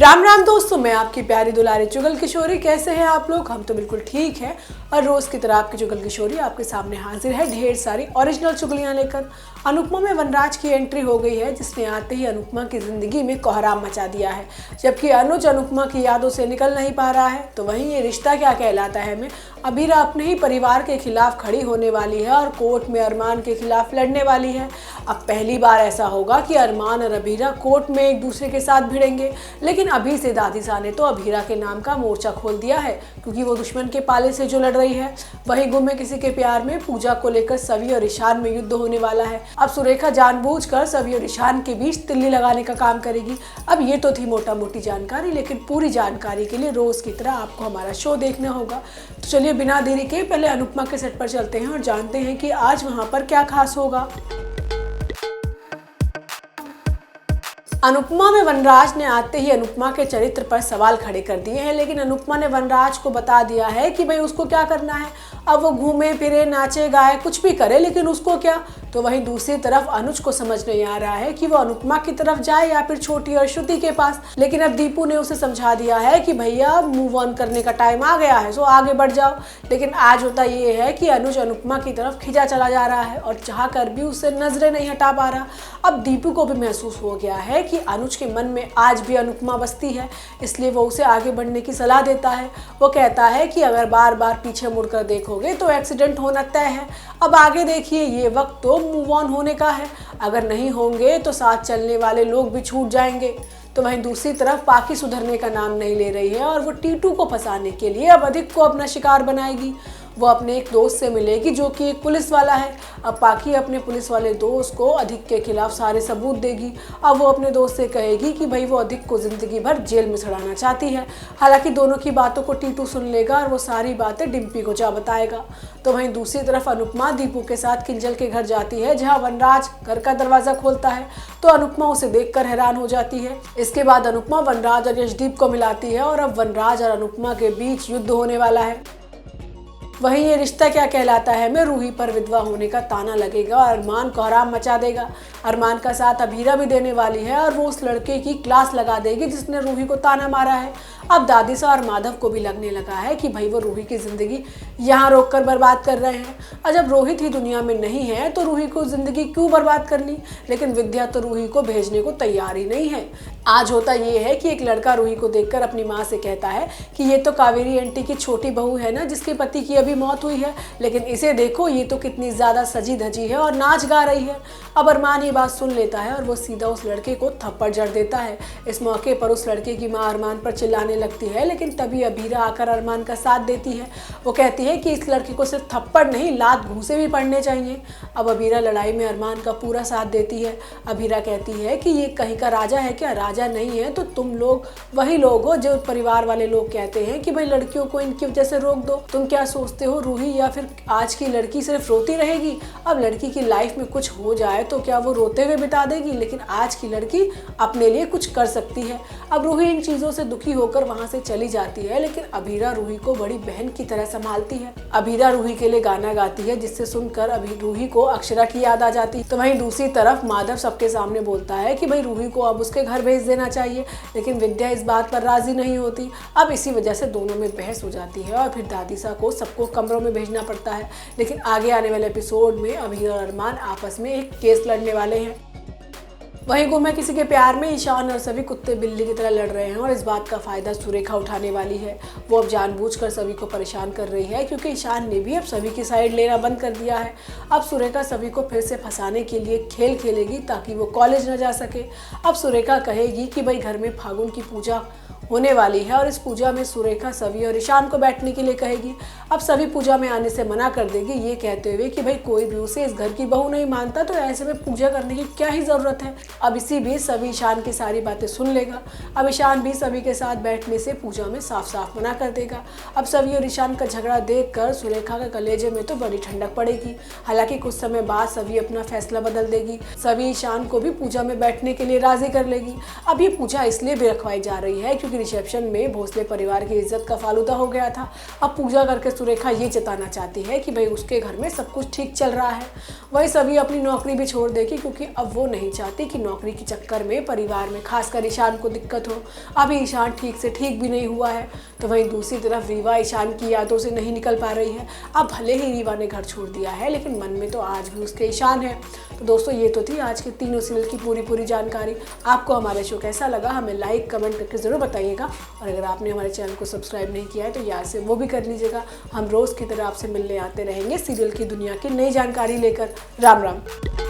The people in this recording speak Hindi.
राम राम दोस्तों, मैं आपकी प्यारी दुलारी चुगल किशोरी। कैसे हैं आप लोग? हम तो बिल्कुल ठीक है। और रोज की तरह आपकी चुगल किशोरी आपके सामने हाजिर है ढेर सारी ओरिजिनल चुगलियां लेकर। अनुपमा में वनराज की एंट्री हो गई है, जिसने आते ही अनुपमा की जिंदगी में कोहराम मचा दिया है। जबकि अनुज अनुपमा की यादों से निकल नहीं पा रहा है, तो वहीं ये रिश्ता क्या कहलाता है में अबीरा अपने ही परिवार के खिलाफ खड़ी होने वाली है और कोर्ट में अरमान के खिलाफ लड़ने वाली है। अब पहली बार ऐसा होगा कि अरमान और अबीरा कोर्ट में एक दूसरे के साथ भिड़ेंगे, लेकिन अभी से दादीसा ने तो अबीरा के नाम का मोर्चा खोल दिया है, क्योंकि वो दुश्मन के पाले से जो लड़ रही है। वहीं गुम में किसी के प्यार में पूजा को लेकर सवी और ईशान में युद्ध होने वाला है। अब सुरेखा जानबूझकर सवी और ईशान के बीच तिल्ली लगाने का काम करेगी। अब ये तो थी मोटा मोटी जानकारी, लेकिन पूरी जानकारी के लिए रोज की तरह आपको हमारा शो देखना होगा। तो चलिए बिना देरी के पहले अनुपमा के सेट पर चलते हैं और जानते हैं कि आज वहां पर क्या खास होगा। अनुपमा में वनराज ने आते ही अनुपमा के चरित्र पर सवाल खड़े कर दिए हैं, लेकिन अनुपमा ने वनराज को बता दिया है कि भाई उसको क्या करना है। अब वो घूमे फिरे, नाचे गाए, कुछ भी करे, लेकिन उसको क्या। तो वहीं दूसरी तरफ अनुज को समझ नहीं आ रहा है कि वो अनुपमा की तरफ जाए या फिर छोटी और श्रुति के पास। लेकिन अब दीपू ने उसे समझा दिया है कि भैया मूव ऑन करने का टाइम आ गया है, सो आगे बढ़ जाओ। लेकिन आज होता ये है कि अनुज अनुपमा की तरफ खिंचा चला जा रहा है और चाह कर भी उससे नजरें नहीं हटा पा रहा। अब दीपू को भी महसूस हो गया है कि अनुज के मन में आज भी अनुपमा बसती है, इसलिए वो उसे आगे बढ़ने की सलाह देता है। वो कहता है कि अगर बार बार पीछे मुड़कर देखोगे तो एक्सीडेंट होना तय है। अब आगे देखिए, ये वक्त तो मूव ऑन होने का है। अगर नहीं होंगे तो साथ चलने वाले लोग भी छूट जाएंगे। तो वहीं दूसरी तरफ पाकी सुधरने का नाम नहीं ले रही है और वो टीटू को फंसाने के लिए अब अधिक को अपना शिकार बनाएगी। वो अपने एक दोस्त से मिलेगी जो कि एक पुलिस वाला है। अब पाकी अपने पुलिस वाले दोस्त को अधिक के खिलाफ सारे सबूत देगी। अब वो अपने दोस्त से कहेगी कि भाई वो अधिक को जिंदगी भर जेल में सड़ाना चाहती है। हालांकि दोनों की बातों को टीटू सुन लेगा और वो सारी बातें डिम्पी को जा बताएगा। तो वहीं दूसरी तरफ अनुपमा दीपू के साथ किंजल के घर जाती है, जहाँ वनराज घर का दरवाजा खोलता है। तो अनुपमा उसे देखकर हैरान हो जाती है। इसके बाद अनुपमा वनराज और यशदीप को मिलाती है और अब वनराज और अनुपमा के बीच युद्ध होने वाला है। वहीं ये रिश्ता क्या कहलाता है में रूही पर विधवा होने का ताना लगेगा और अरमान कोहराम मचा देगा। अरमान का साथ अबीरा भी देने वाली है और वो उस लड़के की क्लास लगा देगी जिसने रूही को ताना मारा है। अब दादीसा और माधव को भी लगने लगा है कि भाई वो रूही की जिंदगी यहाँ रोककर बर्बाद कर रहे हैं। और जब रोहित ही दुनिया में नहीं है तो रूही को जिंदगी क्यों बर्बाद करनी। लेकिन विद्या तो रूही को भेजने को तैयार ही नहीं है। आज होता ये है कि एक लड़का रूही को देखकर अपनी माँ से कहता है कि ये तो कावेरी आंटी की छोटी बहू है ना, जिसके पति की अभी मौत हुई है, लेकिन इसे देखो ये तो कितनी ज्यादा सजी धजी है और नाच गा रही है। अब अरमान ये बात सुन लेता है और वो सीधा उस लड़के को थप्पड़ जड़ देता है। इस मौके पर उस लड़के की माँ अरमान पर चिल्लाने लगती है, लेकिन तभी अबीरा आकर अरमान का साथ देती है। वो कहती है कि इस लड़के को सिर्फ थप्पड़ नहीं, लात घूंसे भी पड़ने चाहिए। अब अबीरा लड़ाई में अरमान का पूरा साथ देती है। अबीरा कहती है कि ये कहीं का राजा है क्या? राजा नहीं है तो तुम लोग वही लोग हो जो परिवार वाले लोग कहते हैं कि भाई लड़कियों को इनकी वजह से रोक दो। तुम क्या सोचते हो रूही या फिर आज की लड़की सिर्फ रोती रहेगी? अब लड़की की लाइफ में कुछ हो जाए तो क्या वो रोते हुए बिता देगी? लेकिन आज की लड़की अपने लिए कुछ कर सकती है। अब रूही इन चीजों से दुखी होकर वहां से चली जाती है, लेकिन अबीरा रूही को बड़ी बहन की तरह संभालती है। अबीरा रूही के लिए गाना गाती है, जिससे सुनकर अभी रूही को अक्षरा की याद आ जाती है। तो वहीं दूसरी तरफ माधव सबके सामने बोलता है कि भाई रूही को अब उसके घर भेज देना चाहिए, लेकिन विद्या इस बात पर राजी नहीं होती। अब इसी वजह से दोनों में बहस हो जाती है और फिर दादीसा को सबको कमरों में भेजना पड़ता है। लेकिन आगे आने वाले एपिसोड में अबीरा और अरमान आपस में एक केस लड़ने वाले हैं। वहीं गुम है किसी के प्यार में ईशान और सभी कुत्ते बिल्ली की तरह लड़ रहे हैं और इस बात का फायदा सुरेखा उठाने वाली है। वो अब जानबूझकर सभी को परेशान कर रही है, क्योंकि ईशान ने भी अब सभी की साइड लेना बंद कर दिया है। अब सुरेखा सभी को फिर से फंसाने के लिए खेल खेलेगी ताकि वो कॉलेज न जा सके। अब सुरेखा कहेगी कि भाई घर में फागुन की पूजा होने वाली है और इस पूजा में सुरेखा सभी और ईशान को बैठने के लिए कहेगी। अब सभी पूजा में आने से मना कर देगी, ये कहते हुए कि भाई कोई भी उसे इस घर की बहू नहीं मानता, तो ऐसे में पूजा करने की क्या ही जरूरत है। अब इसी बीच सभी ईशान की सारी बातें सुन लेगा। अब ईशान भी सभी के साथ बैठने से पूजा में साफ साफ मना कर देगा। अब सभी और ईशान का झगड़ा देखकर सुरेखा के कलेजे में तो बड़ी ठंडक पड़ेगी। हालांकि कुछ समय बाद सभी अपना फैसला बदल देगी। सभी ईशान को भी पूजा में बैठने के लिए राजी कर लेगी। अब ये पूजा इसलिए भी रखवाई जा रही है क्योंकि रिसेप्शन में भोसले परिवार की इज्जत का फालूदा हो गया था। अब पूजा करके सुरेखा ये जताना चाहती है कि भाई उसके घर में सब कुछ ठीक चल रहा है। वही सभी अपनी नौकरी भी छोड़ देगी, क्योंकि अब वो नहीं चाहती कि नौकरी के चक्कर में परिवार में खासकर ईशान को दिक्कत हो। अभी ईशान ठीक से ठीक भी नहीं हुआ है। तो वहीं दूसरी तरफ रीवा ईशान की यादों से नहीं निकल पा रही है। अब भले ही रीवा ने घर छोड़ दिया है, लेकिन मन में तो आज भी उसके ईशान है। तो दोस्तों, ये तो थी आज के तीनों सीरियल की पूरी जानकारी। आपको हमारा शो कैसा लगा हमें लाइक कमेंट करके ज़रूर बताइएगा। और अगर आपने हमारे चैनल को सब्सक्राइब नहीं किया है तो याद से वो भी कर लीजिएगा। हम रोज़ की तरह आपसे मिलने आते रहेंगे सीरियल की दुनिया की नई जानकारी लेकर। राम राम।